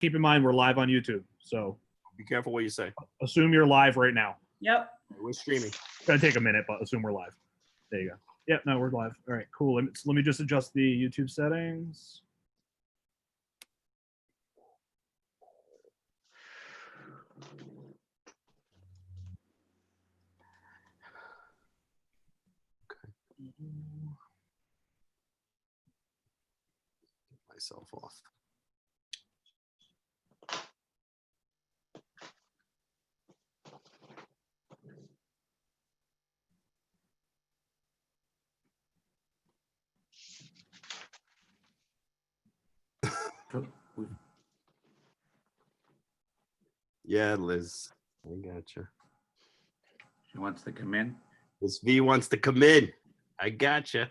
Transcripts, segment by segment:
keep in mind we're live on YouTube, so Be careful what you say. assume you're live right now. Yep. We're streaming. It's gonna take a minute, but assume we're live. There you go. Yep, no, we're live. All right, cool. Let me just adjust the YouTube settings. Get myself off. Yeah, Liz, I gotcha. She wants to come in. This V wants to come in. I gotcha.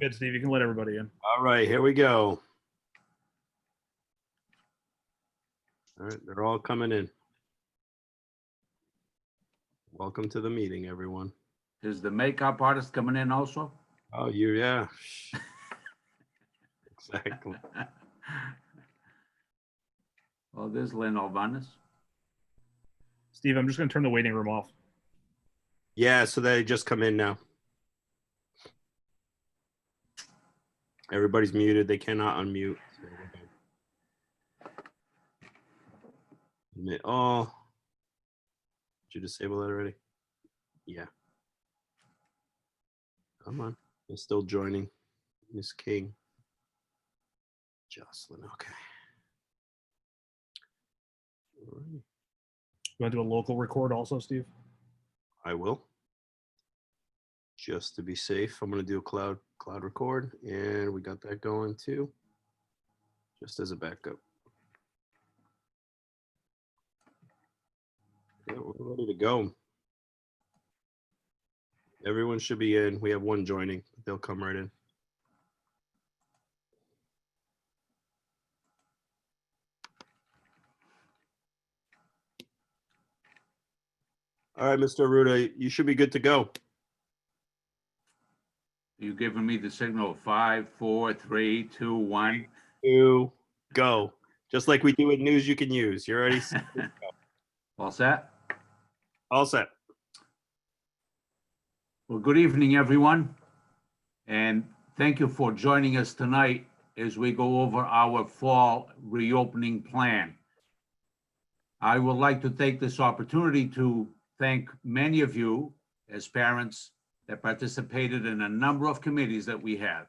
Good, Steve. You can let everybody in. All right, here we go. All right, they're all coming in. Welcome to the meeting, everyone. Is the makeup artist coming in also? Oh, yeah. Exactly. Well, there's Lynn Albanus. Steve, I'm just gonna turn the waiting room off. Yeah, so they just come in now. Everybody's muted. They cannot unmute. Oh, did you disable that already? Yeah. Come on. They're still joining. Miss King. Jocelyn. Okay. All right. You want to do a local record also, Steve? I will. Just to be safe, I'm going to do a cloud record, and we got that going too, just as a backup. Yeah, we're ready to go. Everyone should be in. We have one joining. They'll come right in. All right, Mr. Aruda, you should be good to go. You giving me the signal of 5, 4, 3, 2, 1. To go. Just like we do with News You Can Use. You're already set to go. All set? All set. Well, good evening, everyone. And thank you for joining us tonight as we go over our fall reopening plan. I would like to take this opportunity to thank many of you as parents that participated in a number of committees that we had.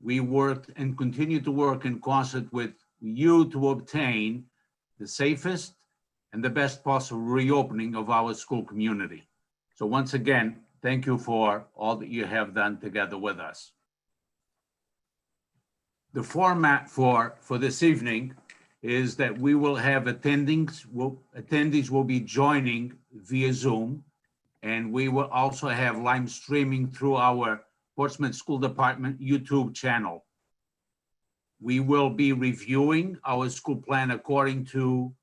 We worked and continue to work in concert with you to obtain the safest and the best possible reopening of our school community. So once again, thank you for all that you have done together with us. The format for this evening is that we will have attendees will be joining via Zoom, and we will also have live streaming through our Portsmouth School Department YouTube channel. We will be reviewing our school plan according to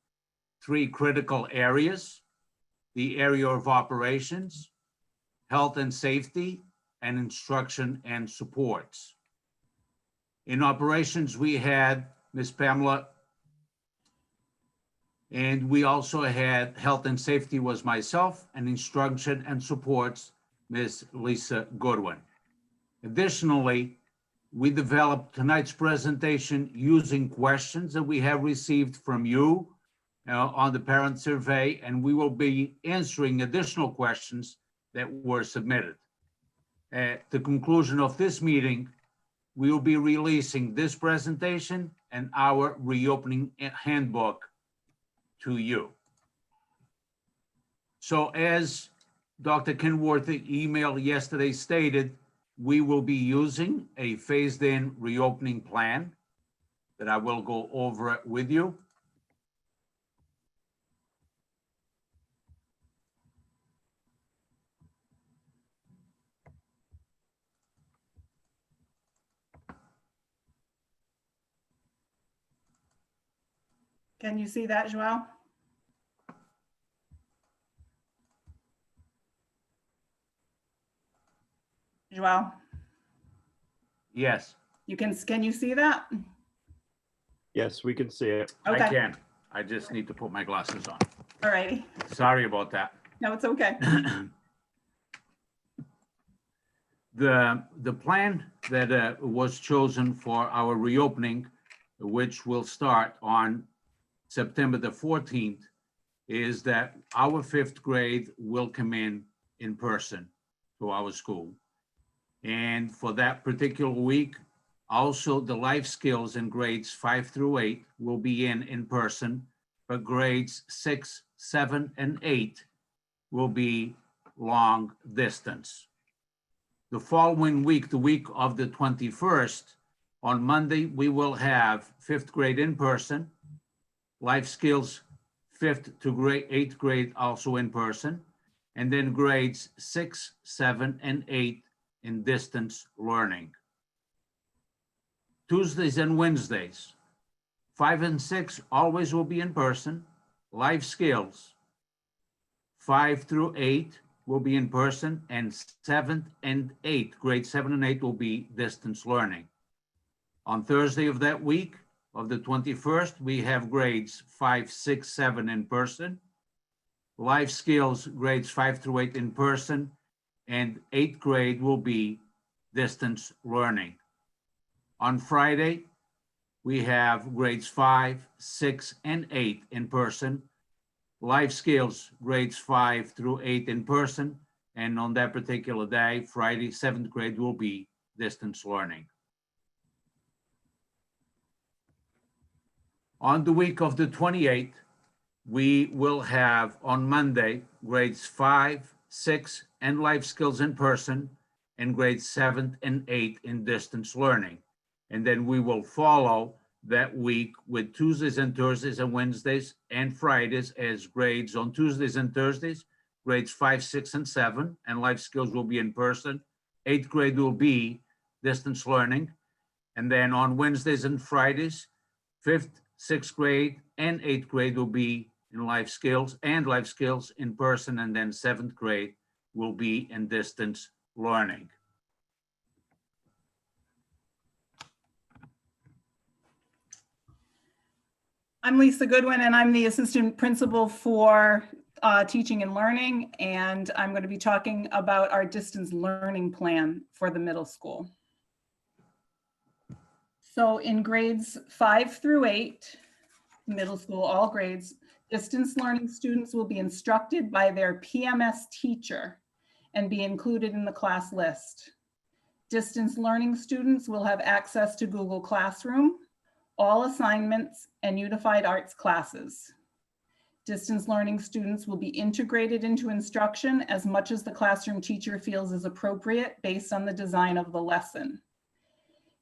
3 critical areas: the area of operations, health and safety, and instruction and supports. In operations, we had Ms. Pamela, and we also had health and safety was myself, and instruction and supports, Ms. Lisa Goodwin. Additionally, we developed tonight's presentation using questions that we have received from you on the parent survey, and we will be answering additional questions that were submitted. At the conclusion of this meeting, we will be releasing this presentation and our reopening handbook to you. So as Dr. Kenworthy email yesterday stated, we will be using a phased-in reopening plan that I will go over it with you. Can you see that, Joelle? Joelle, Yes. can you see that? Yes, we can see it. I Okay, can. I just need to put my glasses on. all righty. Sorry about that. No, it's okay. The plan that was chosen for our reopening, which will start on September the 14th, is that our 5th grade will come in person to our school. And for that particular week, also the life skills in grades 5 through 8 will be in person, but grades 6, 7, and 8 will be long distance. The following week, the week of the 21st, on Monday, we will have 5th grade in person, life skills 5th to 8th grade also in person, and then grades 6, 7, and 8 in distance learning. Tuesdays and Wednesdays, 5 and 6 always will be in person, life skills 5 through 8 will be in person, and 7th and 8th, grade 7 and 8 will be distance learning. On Thursday of that week, of the 21st, we have grades 5, 6, 7 in person, life skills grades 5 through 8 in person, and 8th grade will be distance learning. On Friday, we have grades 5, 6, and 8 in person, life skills grades 5 through 8 in person, and on that particular day, Friday, 7th grade will be distance learning. On the week of the 28th, we will have on Monday, grades 5, 6, and life skills in person, and grades 7 and 8 in distance learning. And then we will follow that week with Tuesdays and Thursdays and Wednesdays and Fridays as grades on Tuesdays and Thursdays, grades 5, 6, and 7, and life skills will be in person. 8th grade will be distance learning. And then on Wednesdays and Fridays, 5th, 6th grade, and 8th grade will be in life skills in person, and then 7th grade will be in distance learning. I'm Lisa Goodwin, and I'm the assistant principal for teaching and learning, and I'm going to be talking about our distance learning plan for the middle school. So in grades 5 through 8, middle school, all grades, distance learning students will be instructed by their PMS teacher and be included in the class list. Distance learning students will have access to Google Classroom, all assignments, and unified arts classes. Distance learning students will be integrated into instruction as much as the classroom teacher feels is appropriate based on the design of the lesson.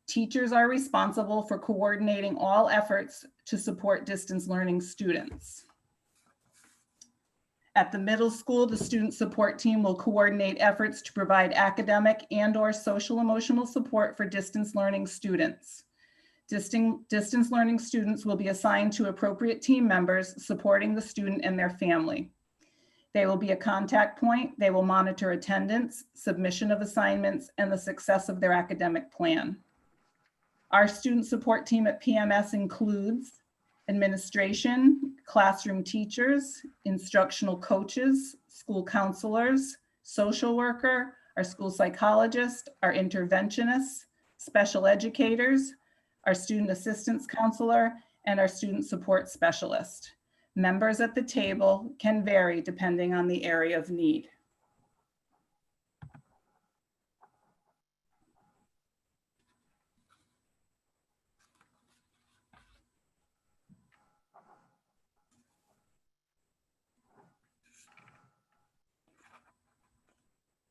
Teachers are responsible for coordinating all efforts to support distance learning students. At the middle school, the student support team will coordinate efforts to provide academic and/or social emotional support for distance learning students. Distance learning students will be assigned to appropriate team members supporting the student and their family. They will be a contact point. They will monitor attendance, submission of assignments, and the success of their academic plan. Our student support team at PMS includes administration, classroom teachers, instructional coaches, school counselors, social worker, our school psychologist, our interventionists, special educators, our student assistance counselor, and our student support specialist. Members at the table can vary depending on the area of need.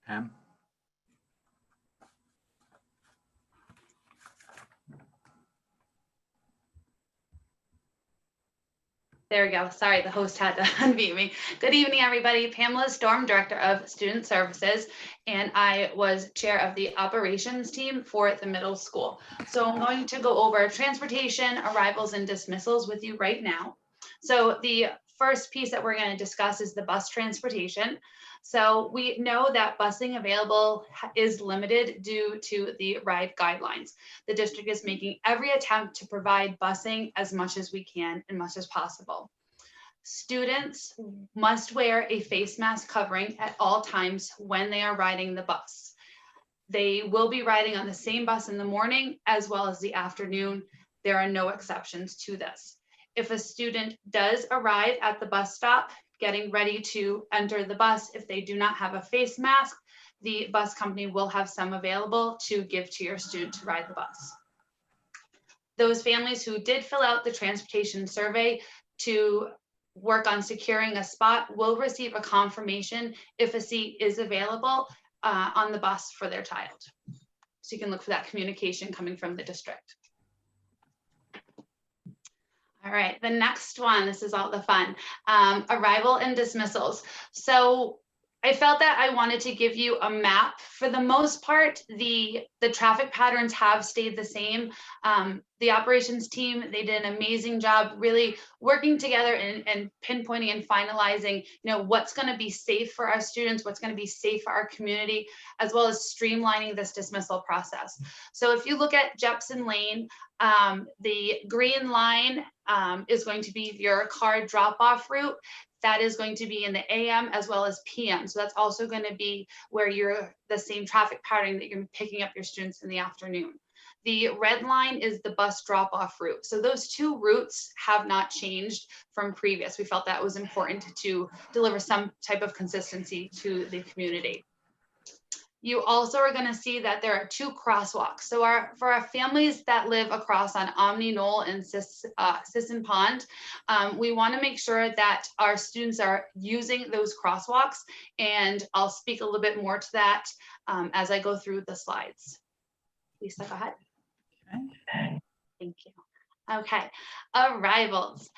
Pam? There we go. Sorry, the host had to unmute me. Good evening, everybody. Pamela Storm, Director of Student Services, and I was chair of the operations team for the middle school. So I'm going to go over transportation, arrivals, and dismissals with you right now. So the first piece that we're going to discuss is the bus transportation. So we know that busing available is limited due to the ride guidelines. The district is making every attempt to provide busing as much as we can and much as possible. Students must wear a face mask covering at all times when they are riding the bus. They will be riding on the same bus in the morning as well as the afternoon. There are no exceptions to this. If a student does arrive at the bus stop, getting ready to enter the bus, if they do not have a face mask, the bus company will have some available to give to your student to ride the bus. Those families who did fill out the transportation survey to work on securing a spot will receive a confirmation if a seat is available on the bus for their child. So you can look for that communication coming from the district. All right, the next one, this is all the fun, arrival and dismissals. So I felt that I wanted to give you a map. For the most part, the traffic patterns have stayed the same. The operations team, they did an amazing job really working together and pinpointing and finalizing, what's going to be safe for our students, what's going to be safe for our community, as well as streamlining this dismissal process. So if you look at Jepson Lane, the green line is going to be your car drop-off route. That is going to be in the AM as well as PM. So that's also going to be where you're the same traffic pattern that you're picking up your students in the afternoon. The red line is the bus drop-off route. So those two routes have not changed from previous. We felt that was important to deliver some type of consistency to the community. You also are going to see that there are two crosswalks. So for our families that live across on Omni Knoll and Sisson Pond, we want to make sure that our students are using those crosswalks. And I'll speak a little bit more to that as I go through the slides. Lisa, go ahead. Okay. Thank you. Okay, arrivals.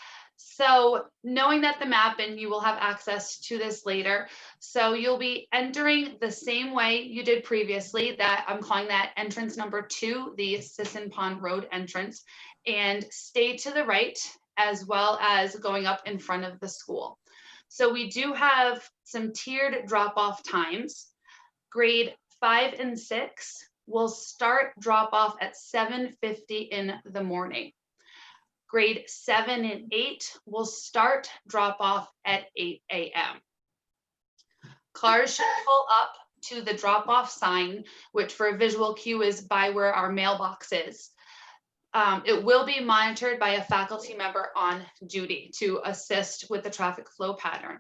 So knowing that the map, and you will have access to this later, so you'll be entering the same way you did previously, that I'm calling that entrance number 2, the Sisson Pond Road entrance, and stay to the right as well as going up in front of the school. So we do have some tiered drop-off times. Grade 5 and 6 will start drop-off at 7:50 in the morning. Grade 7 and 8 will start drop-off at 8 a.m. Cars should pull up to the drop-off sign, which for a visual cue is by where our mailbox is. It will be monitored by a faculty member on duty to assist with the traffic flow pattern.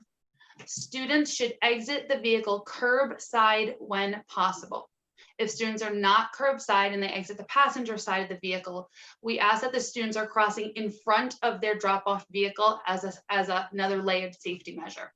Students should exit the vehicle curbside when possible. If students are not curbside and they exit the passenger side of the vehicle, we ask that the students are crossing in front of their drop-off vehicle as another layered safety measure.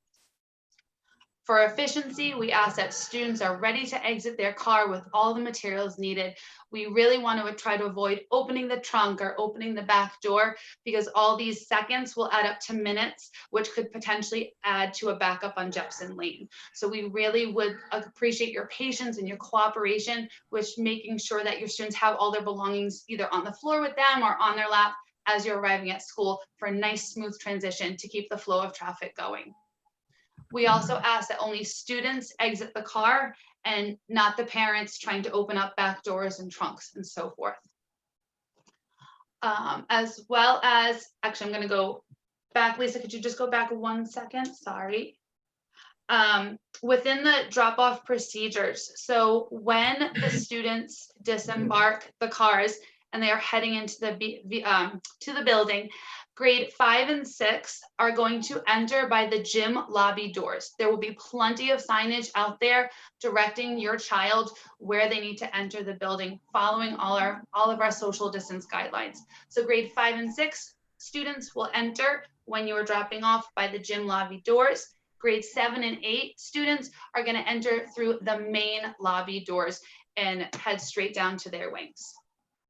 For efficiency, we ask that students are ready to exit their car with all the materials needed. We really want to try to avoid opening the trunk or opening the back door, because all these seconds will add up to minutes, which could potentially add to a backup on Jepson Lane. So we really would appreciate your patience and your cooperation with making sure that your students have all their belongings either on the floor with them or on their lap as you're arriving at school for a nice, smooth transition to keep the flow of traffic going. We also ask that only students exit the car and not the parents trying to open up back doors and trunks and so forth. As well as, actually, I'm going to go back. Lisa, could you just go back 1 second? Sorry. Within the drop-off procedures, so when the students disembark the cars and they are heading into the building, grade 5 and 6 are going to enter by the gym lobby doors. There will be plenty of signage out there directing your child where they need to enter the building, following all of our social distance guidelines. So grade 5 and 6 students will enter when you are dropping off by the gym lobby doors. Grade 7 and 8 students are going to enter through the main lobby doors and head straight down to their wings.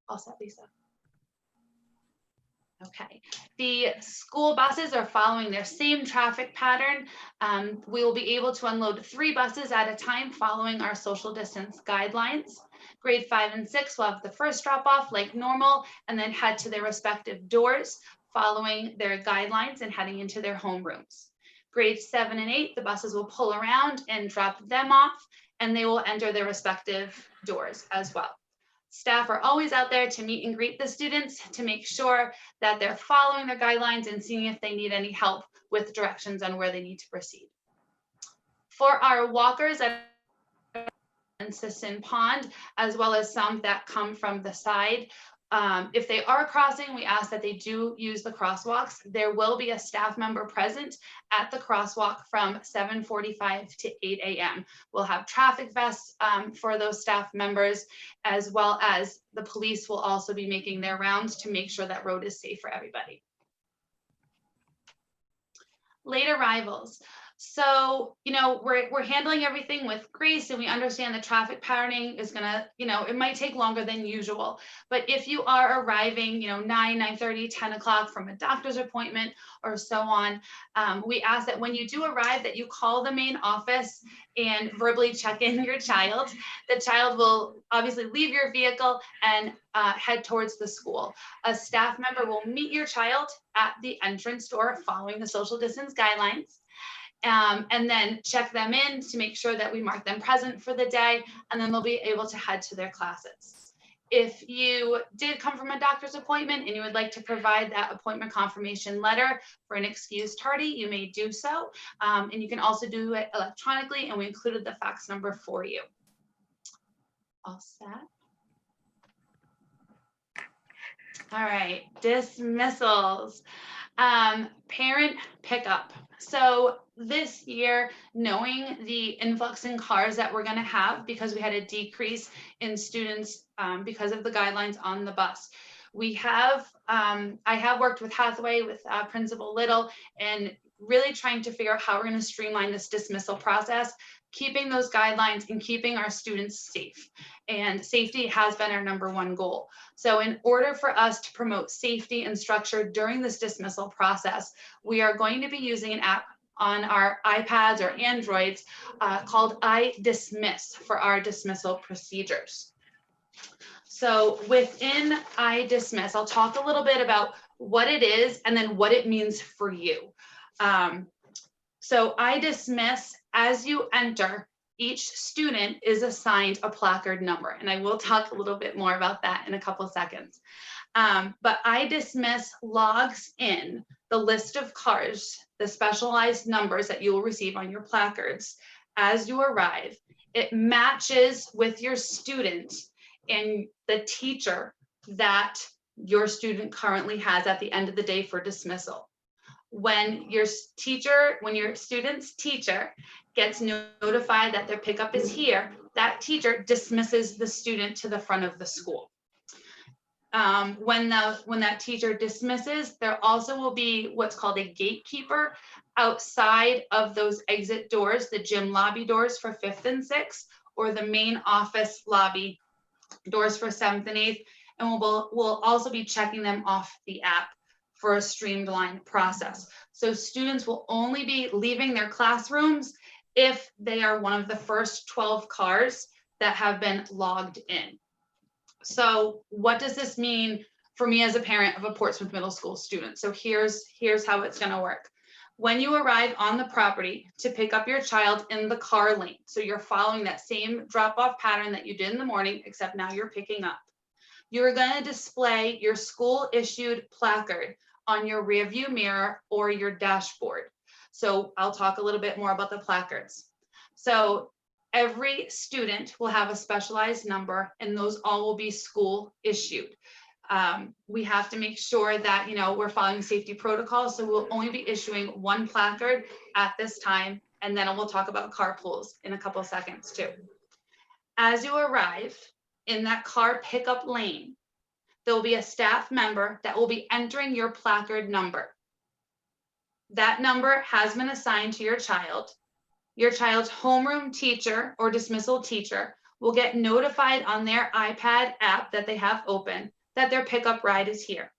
All set, Lisa? Okay, the school buses are following their same traffic pattern. We will be able to unload 3 buses at a time following our social distance guidelines. Grade 5 and 6 will have the first drop off like normal and then head to their respective doors, following their guidelines and heading into their homerooms. Grades 7 and 8, the buses will pull around and drop them off, and they will enter their respective doors as well. Staff are always out there to meet and greet the students to make sure that they're following their guidelines and seeing if they need any help with directions on where they need to proceed. For our walkers at Sisson Pond, as well as some that come from the side, if they are crossing, we ask that they do use the crosswalks. There will be a staff member present at the crosswalk from 7:45 to 8 a.m. We'll have traffic vests for those staff members, as well as the police will also be making their rounds to make sure that road is safe for everybody. Late arrivals. So, we're handling everything with grace, and we understand the traffic patterning is gonna, it might take longer than usual. But if you are arriving, 9:30, 10 o'clock from a doctor's appointment or so on, we ask that when you do arrive that you call the main office and verbally check in your child. The child will obviously leave your vehicle and head towards the school. A staff member will meet your child at the entrance door following the social distance guidelines. And then check them in to make sure that we mark them present for the day, and then they'll be able to head to their classes. If you did come from a doctor's appointment and you would like to provide that appointment confirmation letter for an excused tardy, you may do so. And you can also do it electronically, and we included the fax number for you. All set. All right, dismissals. Parent pickup. So this year, knowing the influx in cars that we're going to have because we had a decrease in students because of the guidelines on the bus, we have, I have worked with Hathaway, with Principal Little, and really trying to figure out how we're going to streamline this dismissal process, keeping those guidelines and keeping our students safe. And safety has been our #1 goal. So in order for us to promote safety and structure during this dismissal process, we are going to be using an app on our iPads or Androids called iDismiss for our dismissal procedures. So within iDismiss, I'll talk a little bit about what it is and then what it means for you. So iDismiss, as you enter, each student is assigned a placard number, and I will talk a little bit more about that in a couple of seconds. But iDismiss logs in the list of cars, the specialized numbers that you will receive on your placards as you arrive. It matches with your student and the teacher that your student currently has at the end of the day for dismissal. When your student's teacher gets notified that their pickup is here, that teacher dismisses the student to the front of the school. When that teacher dismisses, there also will be what's called a gatekeeper outside of those exit doors, the gym lobby doors for 5th and 6th, or the main office lobby doors for 7th and 8th. And we'll also be checking them off the app for a streamlined process. So students will only be leaving their classrooms if they are one of the first 12 cars that have been logged in. So what does this mean for me as a parent of a Portsmouth Middle School student? So here's how it's going to work. When you arrive on the property to pick up your child in the car lane, so you're following that same drop-off pattern that you did in the morning, except now you're picking up. You're going to display your school-issued placard on your rearview mirror or your dashboard. So I'll talk a little bit more about the placards. So every student will have a specialized number, and those all will be school issued. We have to make sure that we're following safety protocols, so we'll only be issuing one placard at this time, and then we'll talk about carpools in a couple of seconds too. As you arrive in that car pickup lane, there will be a staff member that will be entering your placard number. That number has been assigned to your child. Your child's homeroom teacher or dismissal teacher will get notified on their iPad app that they have open that their pickup ride is here.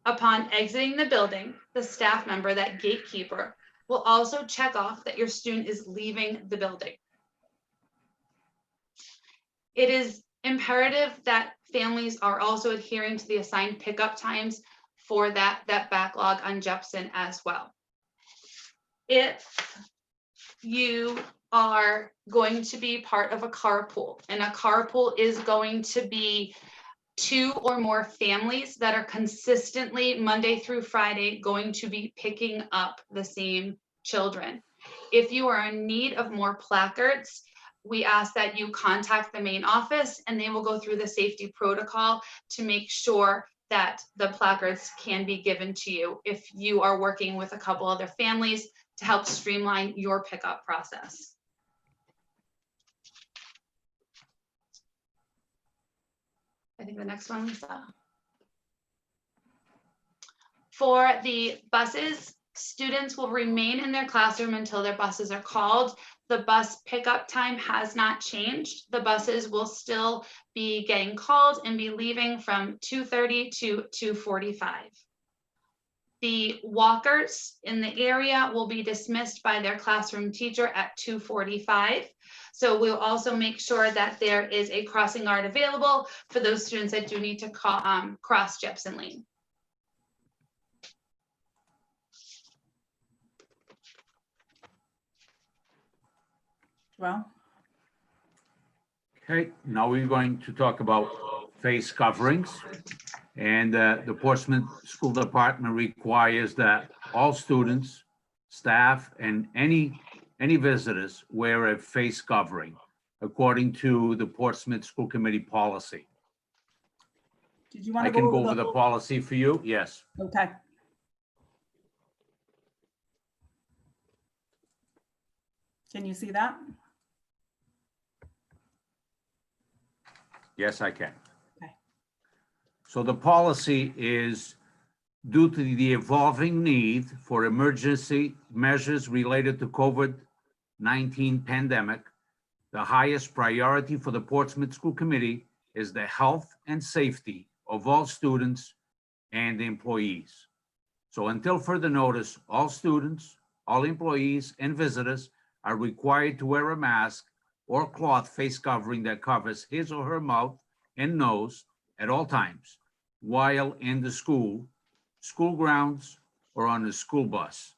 Upon exiting the building, the staff member, that gatekeeper, will also check off that your student is leaving the building. It is imperative that families are also adhering to the assigned pickup times for that backlog on Jepson as well. If you are going to be part of a carpool, and a carpool is going to be 2 or more families that are consistently Monday through Friday going to be picking up the same children. If you are in need of more placards, we ask that you contact the main office and they will go through the safety protocol to make sure that the placards can be given to you if you are working with a couple other families to help streamline your pickup process. I think the next one, Lisa. For the buses, students will remain in their classroom until their buses are called. The bus pickup time has not changed. The buses will still be getting called and be leaving from 2:30 to 2:45. The walkers in the area will be dismissed by their classroom teacher at 2:45. So we'll also make sure that there is a crossing guard available for those students that do need to cross Jepson Lane. Well, Okay, now we're going to talk about face coverings. And the Portsmouth School Department requires that all students, staff, and any visitors wear a face covering according to the Portsmouth School Committee policy. did you want I to can go go over over the policy for you, yes. Okay. Can you see that? Yes, I can. Okay. So the policy is due to the evolving need for emergency measures related to COVID-19 pandemic, the highest priority for the Portsmouth School Committee is the health and safety of all students and employees. So until further notice, all students, all employees, and visitors are required to wear a mask or cloth face covering that covers his or her mouth and nose at all times while in the school grounds, or on a school bus.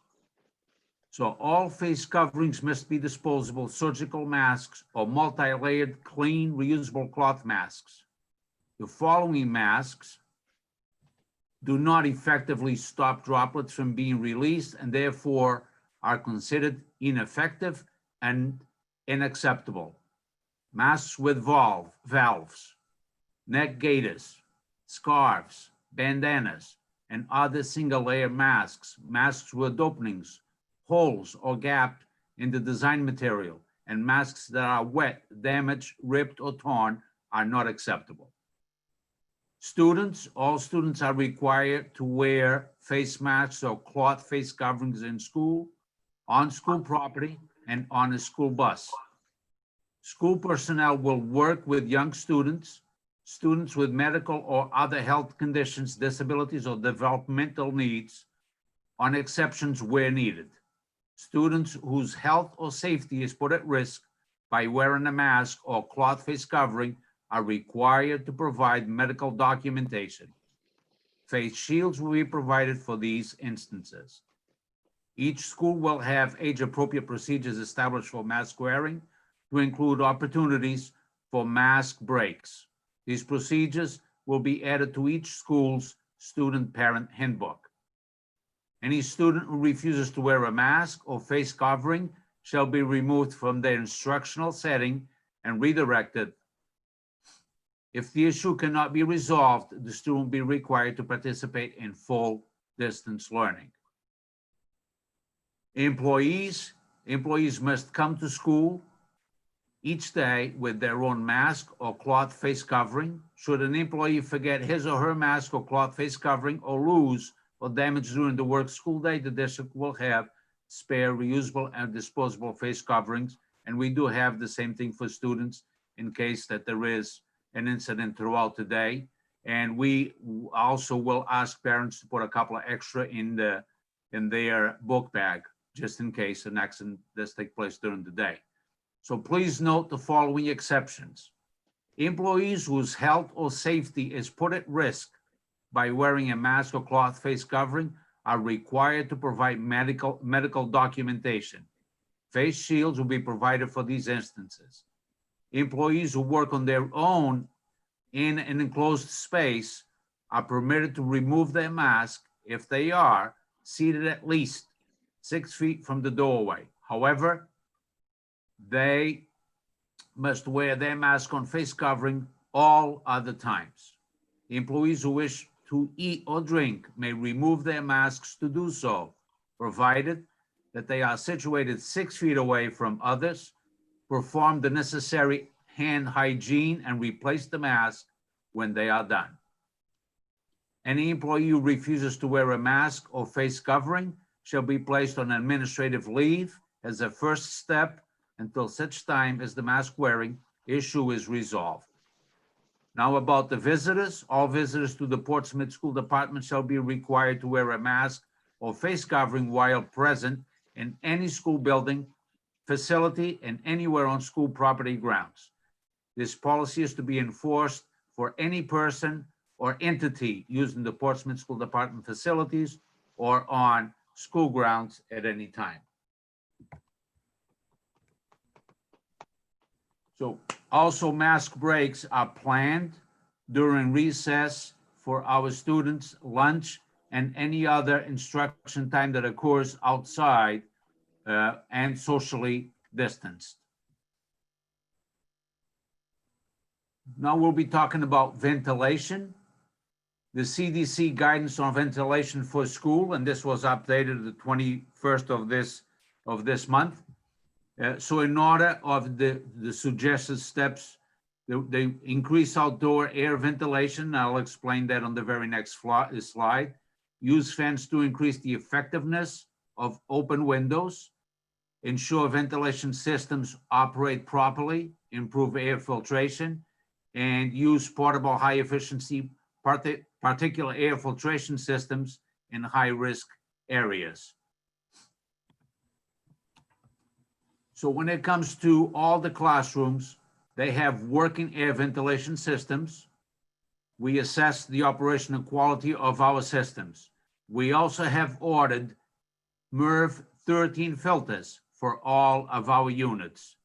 So all face coverings must be disposable surgical masks or multi-layered, clean, reusable cloth masks. The following masks do not effectively stop droplets from being released and therefore are considered ineffective and unacceptable. Masks with valves, neck gaiters, scarves, bandanas, and other single-layer masks, masks with openings, holes, or gaps in the design material, and masks that are wet, damaged, ripped, or torn are not acceptable. Students, all students are required to wear face masks or cloth face coverings in school, on school property, and on a school bus. School personnel will work with young students, students with medical or other health conditions, disabilities, or developmental needs on exceptions where needed. Students whose health or safety is put at risk by wearing a mask or cloth face covering are required to provide medical documentation. Face shields will be provided for these instances. Each school will have age-appropriate procedures established for mask wearing to include opportunities for mask breaks. These procedures will be added to each school's student-parent handbook. Any student who refuses to wear a mask or face covering shall be removed from their instructional setting and redirected. If the issue cannot be resolved, the student will be required to participate in full distance learning. Employees must come to school each day with their own mask or cloth face covering. Should an employee forget his or her mask or cloth face covering or lose or damage during the work school day, the district will have spare reusable and disposable face coverings. And we do have the same thing for students in case that there is an incident throughout the day. And we also will ask parents to put a couple of extra in their book bag, just in case an accident does take place during the day. So please note the following exceptions. Employees whose health or safety is put at risk by wearing a mask or cloth face covering are required to provide medical documentation. Face shields will be provided for these instances. Employees who work on their own in an enclosed space are permitted to remove their mask if they are seated at least 6 feet from the doorway. However, they must wear their mask on face covering all other times. Employees who wish to eat or drink may remove their masks to do so, provided that they are situated 6 feet away from others, perform the necessary hand hygiene, and replace the mask when they are done. Any employee who refuses to wear a mask or face covering shall be placed on administrative leave as a first step until such time as the mask wearing issue is resolved. Now about the visitors, all visitors to the Portsmouth School Department shall be required to wear a mask or face covering while present in any school building, facility, and anywhere on school property grounds. This policy is to be enforced for any person or entity using the Portsmouth School Department facilities or on school grounds at any time. So also mask breaks are planned during recess for our students, lunch, and any other instruction time that occurs outside and socially distanced. Now we'll be talking about ventilation. The CDC guidance on ventilation for school, and this was updated the 21st of this month. So in order of the suggested steps, they increase outdoor air ventilation. I'll explain that on the very next slide. Use fans to increase the effectiveness of open windows. Ensure ventilation systems operate properly, improve air filtration, and use portable high efficiency particulate air filtration systems in high-risk areas. So when it comes to all the classrooms, they have working air ventilation systems. We assess the operational quality of our systems. We also have ordered MERV 13 filters for all of our units.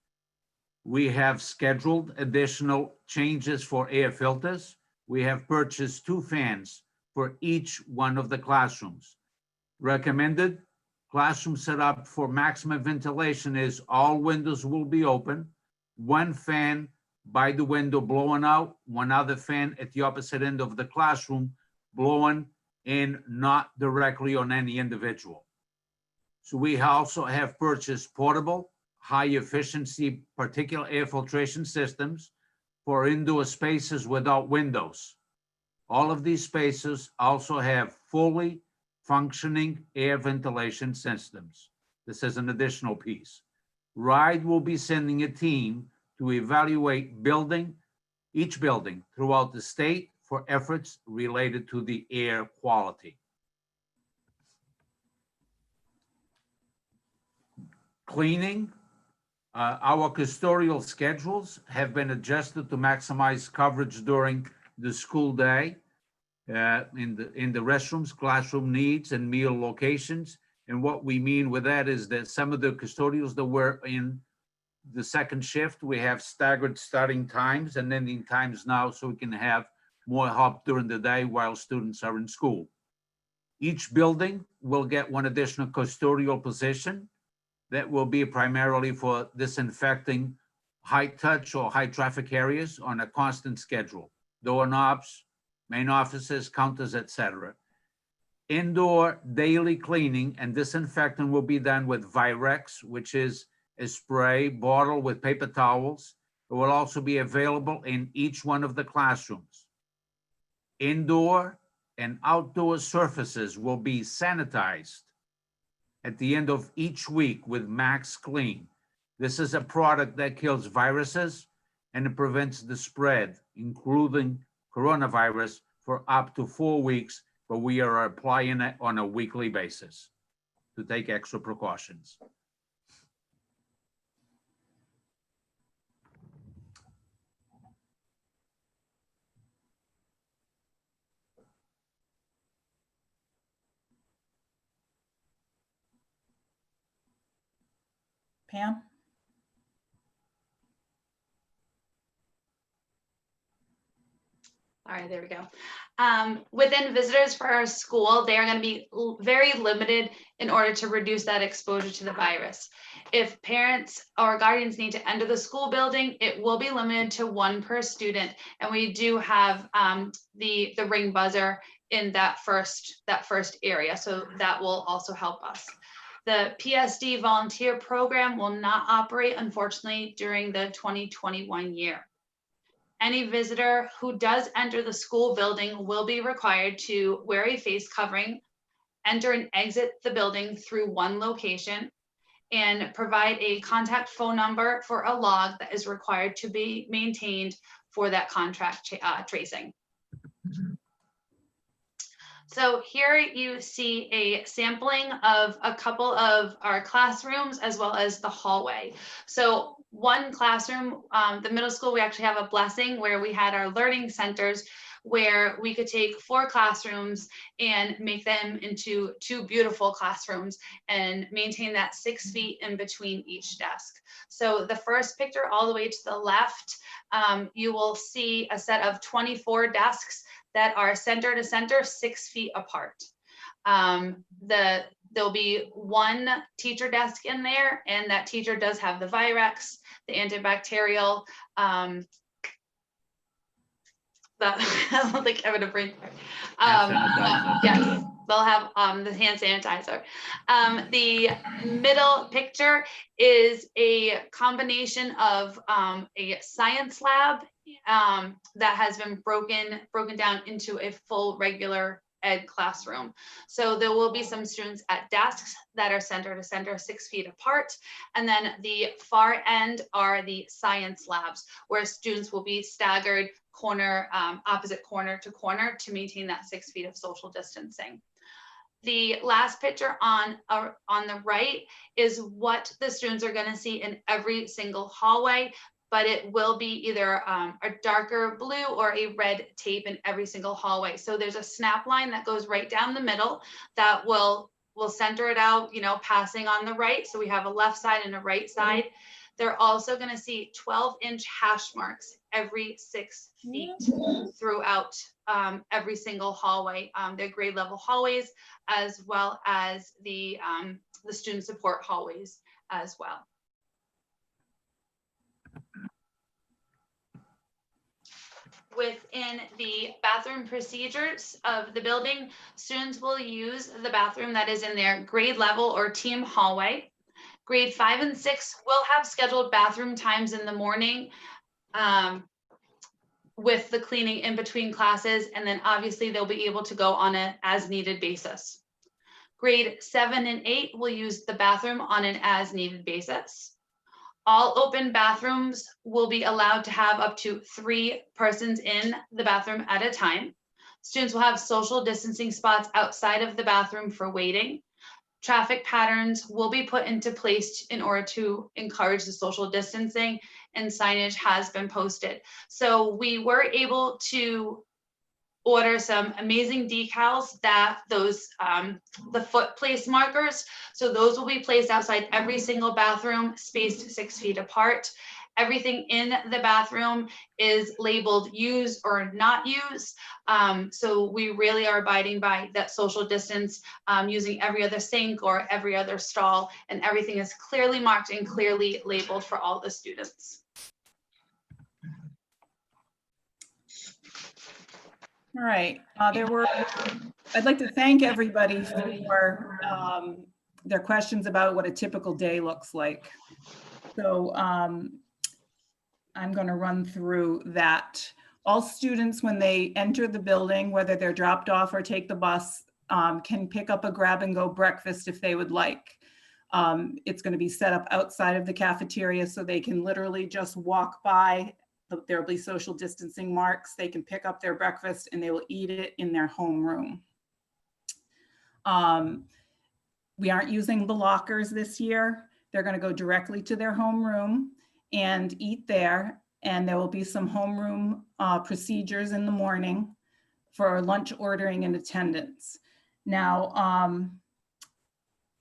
We have scheduled additional changes for air filters. We have purchased 2 fans for each one of the classrooms. Recommended classroom setup for maximum ventilation is all windows will be open, 1 fan by the window blowing out, 1 other fan at the opposite end of the classroom blowing in, not directly on any individual. So we also have purchased portable, high efficiency particulate air filtration systems for indoor spaces without windows. All of these spaces also have fully functioning air ventilation systems. This is an additional piece. RIDE will be sending a team to evaluate each building throughout the state for efforts related to the air quality. Cleaning. Our custodial schedules have been adjusted to maximize coverage during the school day in the restrooms, classroom needs, and meal locations. And what we mean with that is that some of the custodials that were in the second shift, we have staggered starting times and ending times now, so we can have more help during the day while students are in school. Each building will get 1 additional custodial position that will be primarily for disinfecting high touch or high traffic areas on a constant schedule. Doorknobs, main offices, counters, etc. Indoor daily cleaning and disinfecting will be done with Virex, which is a spray bottle with paper towels. It will also be available in each one of the classrooms. Indoor and outdoor surfaces will be sanitized at the end of each week with Max Clean. This is a product that kills viruses and it prevents the spread, including coronavirus, for up to 4 weeks, but we are applying it on a weekly basis to take extra precautions. Pam? All right, there we go. Within visitors for our school, they are going to be very limited in order to reduce that exposure to the virus. If parents or guardians need to enter the school building, it will be limited to 1 per student. And we do have the ring buzzer in that first area. So that will also help us. The PSD volunteer program will not operate, unfortunately, during the 2021 year. Any visitor who does enter the school building will be required to wear a face covering, enter and exit the building through 1 location, and provide a contact phone number for a log that is required to be maintained for that contact tracing. So here you see a sampling of a couple of our classrooms as well as the hallway. So 1 classroom, the middle school, we actually have a blessing where we had our learning centers where we could take 4 classrooms and make them into 2 beautiful classrooms and maintain that 6 feet in between each desk. So the first picture all the way to the left, you will see a set of 24 desks that are center to center 6 feet apart. There'll be 1 teacher desk in there, and that teacher does have the Virex, the antibacterial, I don't think I'm gonna bring. Yes, they'll have the hand sanitizer. The middle picture is a combination of a science lab that has been broken down into a full regular ed classroom. So there will be some students at desks that are center to center 6 feet apart. And then the far end are the science labs where students will be staggered opposite corner to corner to maintain that 6 feet of social distancing. The last picture on the right is what the students are going to see in every single hallway, but it will be either a darker blue or a red tape in every single hallway. So there's a snap line that goes right down the middle that will center it out, passing on the right. So we have a left side and a right side. They're also going to see 12-inch hash marks every 6 feet throughout every single hallway. They're grade level hallways as well as the student support hallways as well. Within the bathroom procedures of the building, students will use the bathroom that is in their grade level or team hallway. Grade 5 and 6 will have scheduled bathroom times in the morning with the cleaning in between classes, and then obviously they'll be able to go on an as needed basis. Grade 7 and 8 will use the bathroom on an as needed basis. All open bathrooms will be allowed to have up to 3 persons in the bathroom at a time. Students will have social distancing spots outside of the bathroom for waiting. Traffic patterns will be put into place in order to encourage the social distancing, and signage has been posted. So we were able to order some amazing decals that the foot place markers. So those will be placed outside every single bathroom, spaced 6 feet apart. Everything in the bathroom is labeled use or not use. So we really are abiding by that social distance, using every other sink or every other stall, and everything is clearly marked and clearly labeled for all the students. All right, I'd like to thank everybody for their questions about what a typical day looks like. So I'm going to run through that. All students, when they enter the building, whether they're dropped off or take the bus, can pick up a grab-and-go breakfast if they would like. It's going to be set up outside of the cafeteria so they can literally just walk by. There'll be social distancing marks. They can pick up their breakfast and they will eat it in their homeroom. We aren't using the lockers this year. They're going to go directly to their homeroom and eat there. And there will be some homeroom procedures in the morning for lunch ordering and attendance. Now,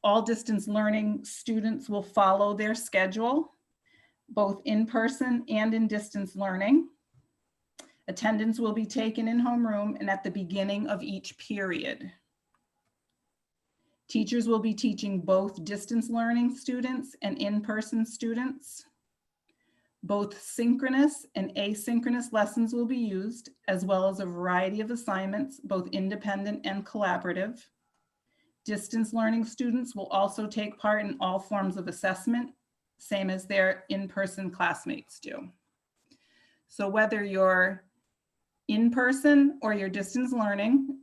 all distance learning students will follow their schedule, both in person and in distance learning. Attendance will be taken in homeroom and at the beginning of each period. Teachers will be teaching both distance learning students and in-person students. Both synchronous and asynchronous lessons will be used, as well as a variety of assignments, both independent and collaborative. Distance learning students will also take part in all forms of assessment, same as their in-person classmates do. So whether you're in person or you're distance learning,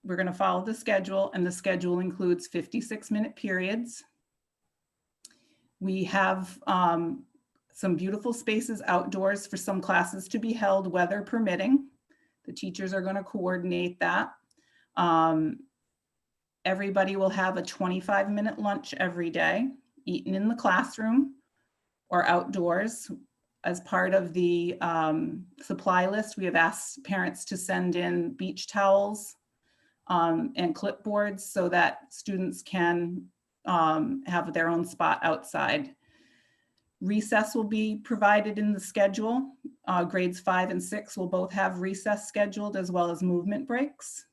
we're going to follow the schedule, and the schedule includes 56-minute periods. We have some beautiful spaces outdoors for some classes to be held, weather permitting. The teachers are going to coordinate that. Everybody will have a 25-minute lunch every day, eaten in the classroom or outdoors. As part of the supply list, we have asked parents to send in beach towels and clipboards so that students can have their own spot outside. Recess will be provided in the schedule. Grades 5 and 6 will both have recess scheduled, as well as movement breaks.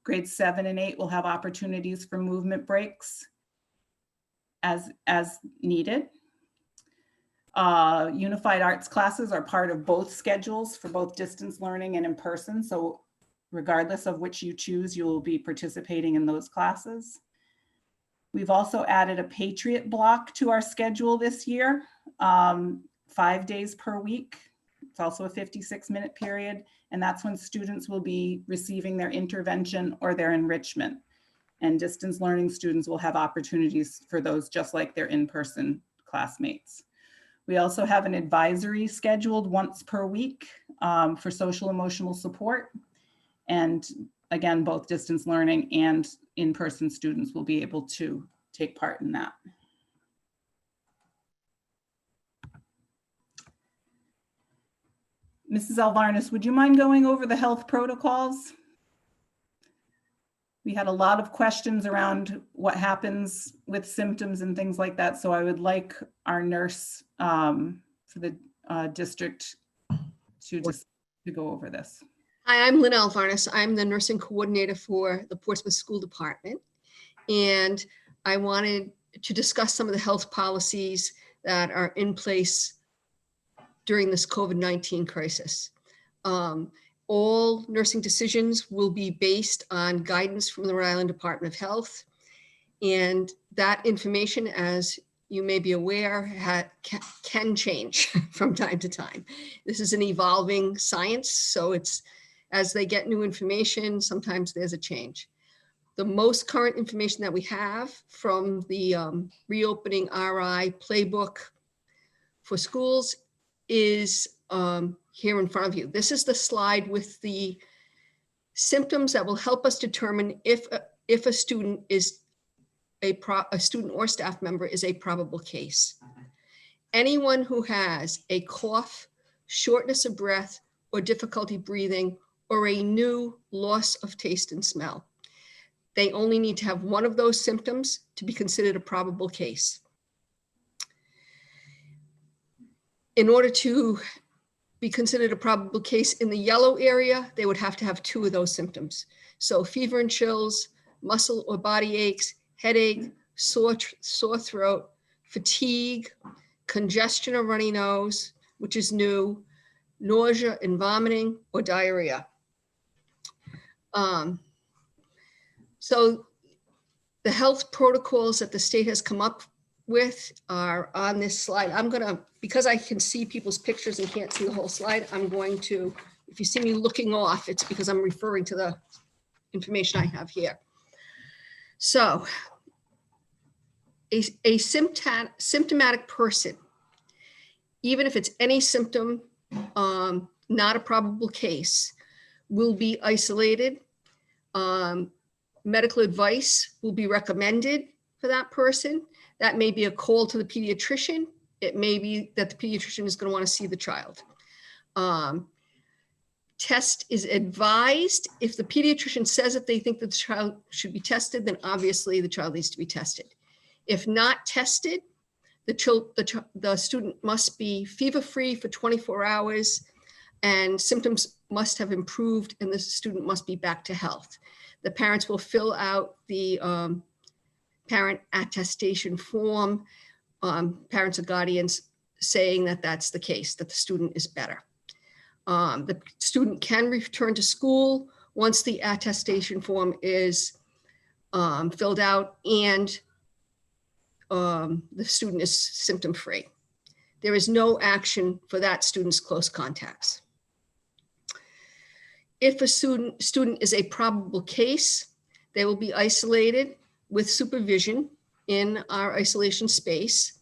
Grades 7 and 8 will have opportunities for movement breaks as needed. Unified arts classes are part of both schedules for both distance learning and in person. So regardless of which you choose, you will be participating in those classes. We've also added a Patriot block to our schedule this year, 5 days per week. It's also a 56-minute period, and that's when students will be receiving their intervention or their enrichment. And distance learning students will have opportunities for those just like their in-person classmates. We also have an advisory scheduled once per week for social emotional support. And again, both distance learning and in-person students will be able to take part in that. Mrs. Alvarez, would you mind going over the health protocols? We had a lot of questions around what happens with symptoms and things like that. So I would like our nurse for the district to go over this. Hi, I'm Lynn Alvarez. I'm the nursing coordinator for the Portsmouth School Department. And I wanted to discuss some of the health policies that are in place during this COVID-19 crisis. All nursing decisions will be based on guidance from the Rhode Island Department of Health. And that information, as you may be aware, can change from time to time. This is an evolving science, so it's as they get new information, sometimes there's a change. The most current information that we have from the Reopening RI playbook for schools is here in front of you. This is the slide with the symptoms that will help us determine if a student is a student or staff member is a probable case. Anyone who has a cough, shortness of breath, or difficulty breathing, or a new loss of taste and smell, they only need to have one of those symptoms to be considered a probable case. In order to be considered a probable case in the yellow area, they would have to have two of those symptoms. So fever and chills, muscle or body aches, headache, sore throat, fatigue, congestion or runny nose, which is new, nausea and vomiting, or diarrhea. So the health protocols that the state has come up with are on this slide. I'm gonna, because I can see people's pictures and can't see the whole slide, I'm going to, if you see me looking off, it's because I'm referring to the information I have here. So a symptomatic person, even if it's any symptom, not a probable case, will be isolated. Medical advice will be recommended for that person. That may be a call to the pediatrician. It may be that the pediatrician is going to want to see the child. Test is advised. If the pediatrician says that they think that the child should be tested, then obviously the child needs to be tested. If not tested, the student must be fever-free for 24 hours and symptoms must have improved and the student must be back to health. The parents will fill out the parent attestation form, parents or guardians saying that that's the case, that the student is better. The student can return to school once the attestation form is filled out and the student is symptom-free. There is no action for that student's close contacts. If a student is a probable case, they will be isolated with supervision in our isolation space.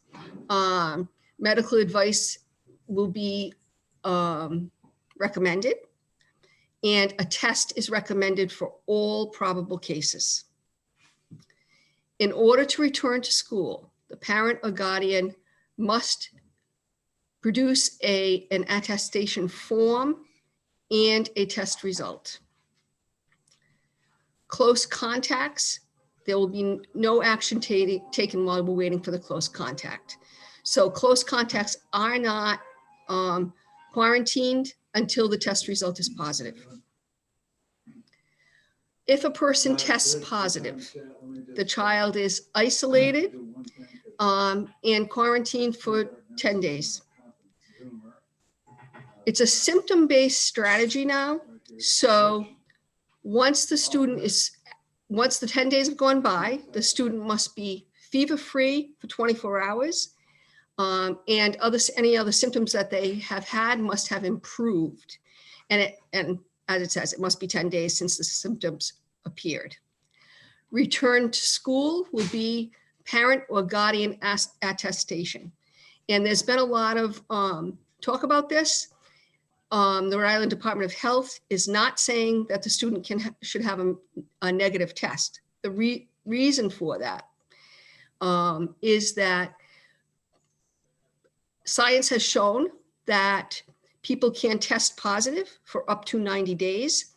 Medical advice will be recommended, and a test is recommended for all probable cases. In order to return to school, the parent or guardian must produce an attestation form and a test result. Close contacts, there will be no action taken while we're waiting for the close contact. So close contacts are not quarantined until the test result is positive. If a person tests positive, the child is isolated and quarantined for 10 days. It's a symptom-based strategy now. So once the 10 days have gone by, the student must be fever-free for 24 hours. And any other symptoms that they have had must have improved. And as it says, it must be 10 days since the symptoms appeared. Return to school will be parent or guardian attestation. And there's been a lot of talk about this. The Rhode Island Department of Health is not saying that the student should have a negative test. The reason for that is that science has shown that people can test positive for up to 90 days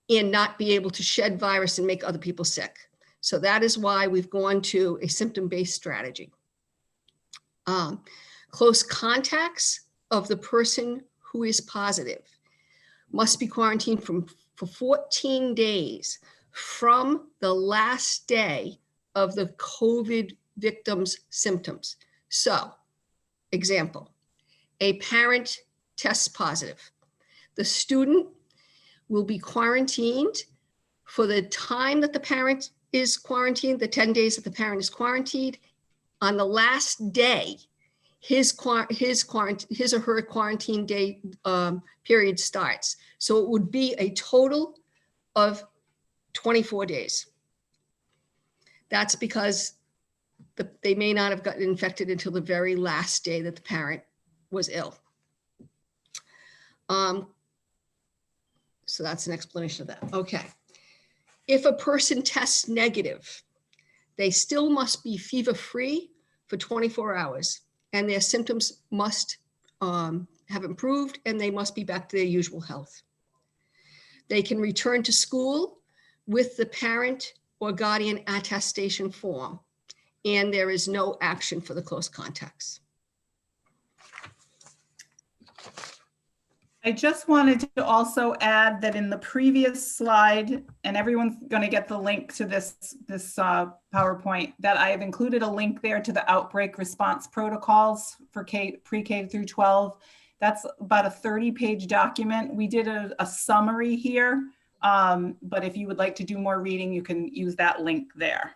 and not be able to shed virus and make other people sick. So that is why we've gone to a symptom-based strategy. Close contacts of the person who is positive must be quarantined for 14 days from the last day of the COVID victim's symptoms. So, example, a parent tests positive. The student will be quarantined for the time that the parent is quarantined, the 10 days that the parent is quarantined. On the last day, his or her quarantine day period starts. So it would be a total of 24 days. That's because they may not have gotten infected until the very last day that the parent was ill. So that's an explanation of that. Okay. If a person tests negative, they still must be fever-free for 24 hours, and their symptoms must have improved, and they must be back to their usual health. They can return to school with the parent or guardian attestation form, and there is no action for the close contacts. I just wanted to also add that in the previous slide, and everyone's going to get the link to this PowerPoint, that I have included a link there to the outbreak response protocols for pre-K through 12. That's about a 30-page document. We did a summary here, but if you would like to do more reading, you can use that link there.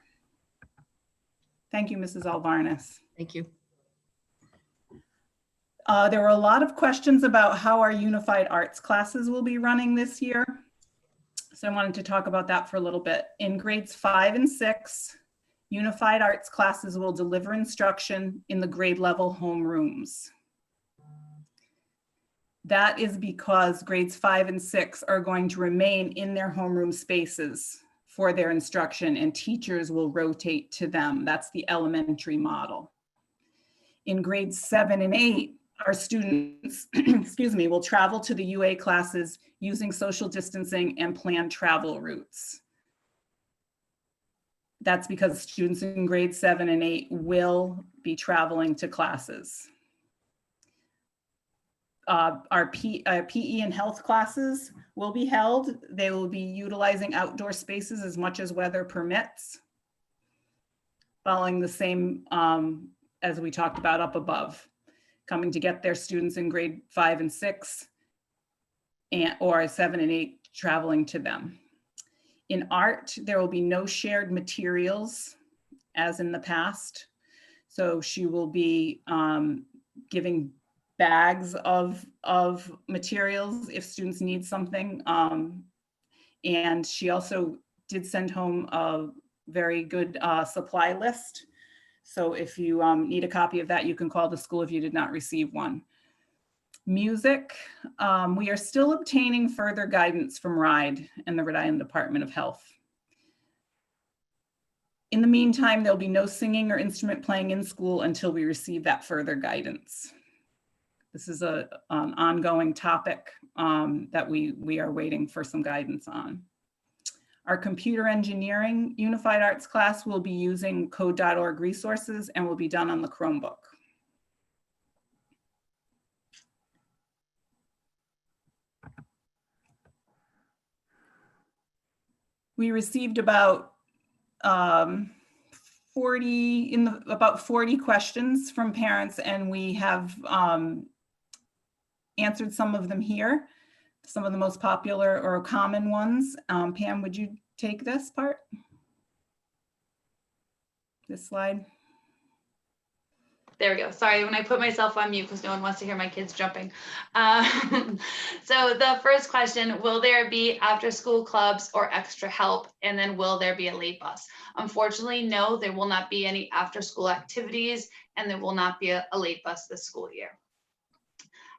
Thank you, Mrs. Alvarez. Thank you. There were a lot of questions about how our unified arts classes will be running this year. So I wanted to talk about that for a little bit. In grades 5 and 6, unified arts classes will deliver instruction in the grade level homerooms. That is because grades 5 and 6 are going to remain in their homeroom spaces for their instruction, and teachers will rotate to them. That's the elementary model. In grades 7 and 8, Our students, excuse me, will travel to the UA classes using social distancing and planned travel routes. That's because students in grade 7 and 8 will be traveling to classes. Our PE and health classes will be held. They will be utilizing outdoor spaces as much as weather permits, following the same as we talked about up above, coming to get their students in grade 5 and 6 or 7 and 8 traveling to them. In art, there will be no shared materials as in the past. So she will be giving bags of materials if students need something. And she also did send home a very good supply list. So if you need a copy of that, you can call the school if you did not receive one. Music, we are still obtaining further guidance from RIDE and the Rhode Island Department of Health. In the meantime, there'll be no singing or instrument playing in school until we receive that further guidance. This is an ongoing topic that we are waiting for some guidance on. Our computer engineering unified arts class will be using code.org resources and will be done on the Chromebook. We received about 40 questions from parents, and we have answered some of them here, some of the most popular or common ones. Pam, would you take this part? This slide? There we go. Sorry, when I put myself on mute because no one wants to hear my kids jumping. So the first question, will there be after school clubs or extra help? And then will there be a late bus? Unfortunately, no, there will not be any after school activities, and there will not be a late bus this school year.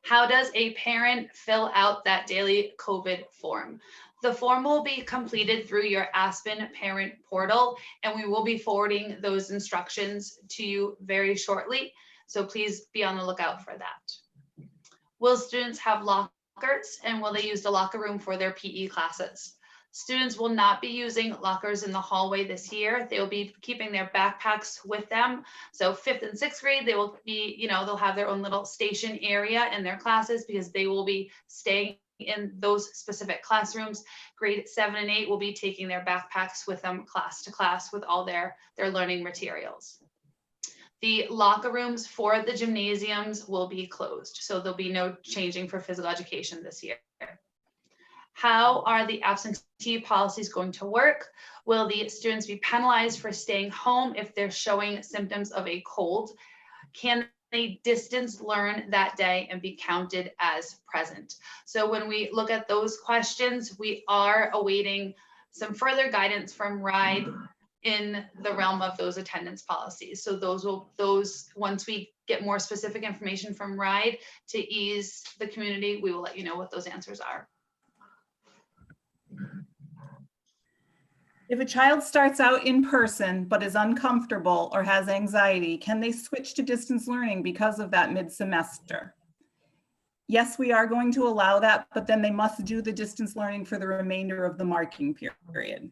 How does a parent fill out that daily COVID form? The form will be completed through your Aspen parent portal, and we will be forwarding those instructions to you very shortly. So please be on the lookout for that. Will students have lockers, and will they use the locker room for their PE classes? Students will not be using lockers in the hallway this year. They will be keeping their backpacks with them. So 5th and 6th grade, they will be, they'll have their own little station area in their classes because they will be staying in those specific classrooms. Grade 7 and 8 will be taking their backpacks with them class to class with all their learning materials. The locker rooms for the gymnasiums will be closed. So there'll be no changing for physical education this year. How are the absentee policies going to work? Will the students be penalized for staying home if they're showing symptoms of a cold? Can they distance learn that day and be counted as present? So when we look at those questions, we are awaiting some further guidance from RIDE in the realm of those attendance policies. So those once we get more specific information from RIDE to ease the community, we will let you know what those answers are. If a child starts out in person but is uncomfortable or has anxiety, can they switch to distance learning because of that mid-semester? Yes, we are going to allow that, but then they must do the distance learning for the remainder of the marking period.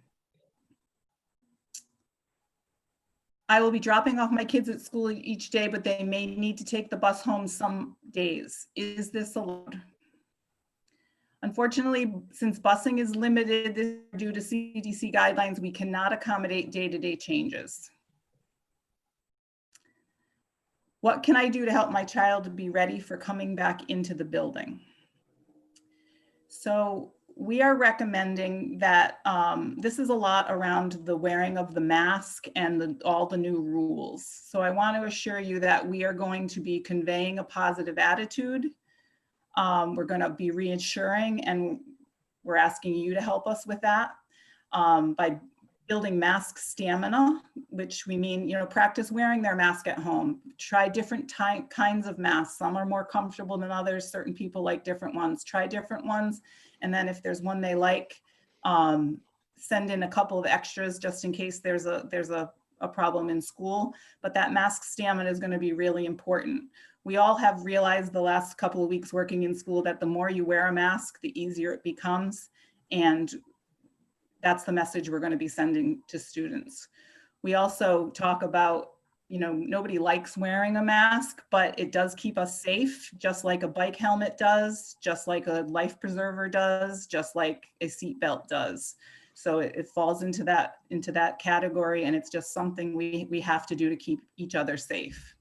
I will be dropping off my kids at school each day, but they may need to take the bus home some days. Is this allowed? Unfortunately, since busing is limited due to CDC guidelines, we cannot accommodate day-to-day changes. What can I do to help my child be ready for coming back into the building? So we are recommending that this is a lot around the wearing of the mask and all the new rules. So I want to assure you that we are going to be conveying a positive attitude. We're going to be reassuring, and we're asking you to help us with that by building mask stamina, which we mean, practice wearing their mask at home. Try different kinds of masks. Some are more comfortable than others. Certain people like different ones. Try different ones. And then if there's one they like, send in a couple of extras just in case there's a a problem in school, but that mask stamina is going to be really important. We all have realized the last couple of weeks working in school that the more you wear a mask, the easier it becomes. And that's the message we're going to be sending to students. We also talk about, you know, nobody likes wearing a mask, but it does keep us safe, just like a bike helmet does, just like a life preserver does, just like a seatbelt does. So it falls into that category, and it's just something we have to do to keep each other safe.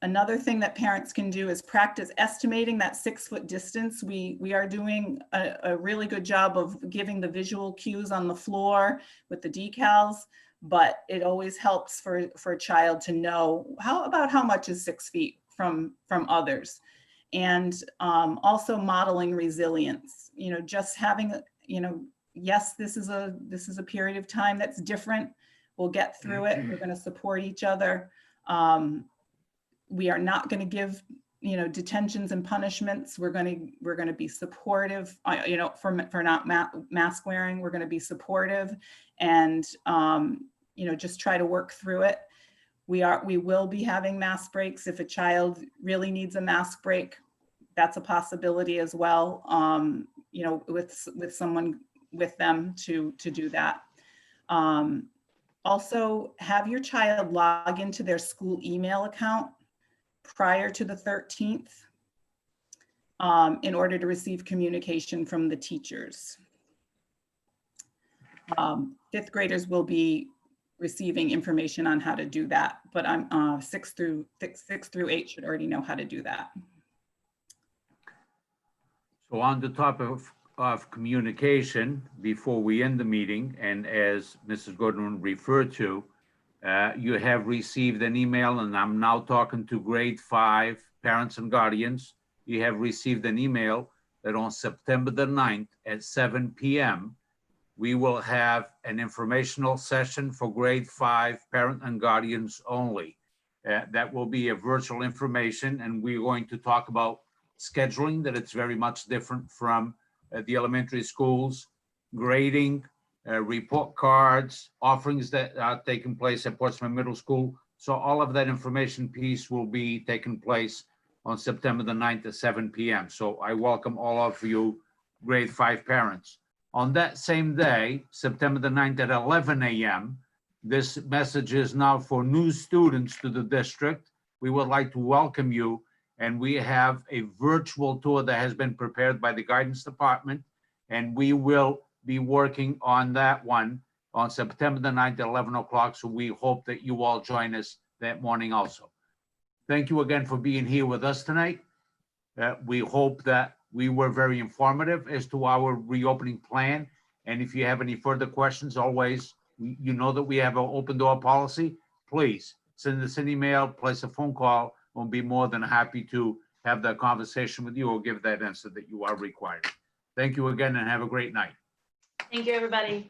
Another thing that parents can do is practice estimating that 6-foot distance. We are doing a really good job of giving the visual cues on the floor with the decals, but it always helps for a child to know how much is 6 feet from others. And also modeling resilience, you know, just having, you know, yes, this is a period of time that's different. We'll get through it. We're going to support each other. We are not going to give, you know, detentions and punishments. We're going to be supportive, you know, for not mask wearing. We're going to be supportive and, you know, just try to work through it. We will be having mask breaks. If a child really needs a mask break, that's a possibility as well. You know, with someone with them to do that. Also, have your child log into their school email account prior to the 13th in order to receive communication from the teachers. 5th graders will be receiving information on how to do that, but I'm 6 through 8 should already know how to do that. So on the topic of communication, before we end the meeting, and as Mrs. Gordon referred to, you have received an email, and I'm now talking to grade 5 parents and guardians. You have received an email that on September the 9th at 7 p.m., we will have an informational session for grade 5 parent and guardians only. That will be a virtual information, and we're going to talk about scheduling, that it's very much different from the elementary schools, grading, report cards, offerings that are taking place at Portsmouth Middle School. So all of that information piece will be taking place on September the 9th at 7 p.m. So I welcome all of you grade 5 parents. On that same day, September the 9th at 11 a.m., this message is now for new students to the district. We would like to welcome you, and we have a virtual tour that has been prepared by the guidance department, and we will be working on that one on September the 9th at 11 o'clock. So we hope that you all join us that morning also. Thank you again for being here with us tonight. We hope that we were very informative as to our reopening plan. And if you have any further questions, always, you know that we have an open door policy. Please send us an email, place a phone call. We'll be more than happy to have that conversation with you or give that answer that you are required. Thank you again and have a great night. Thank you, everybody.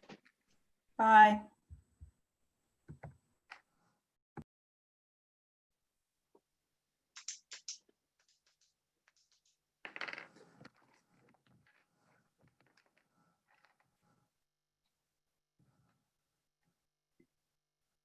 Bye.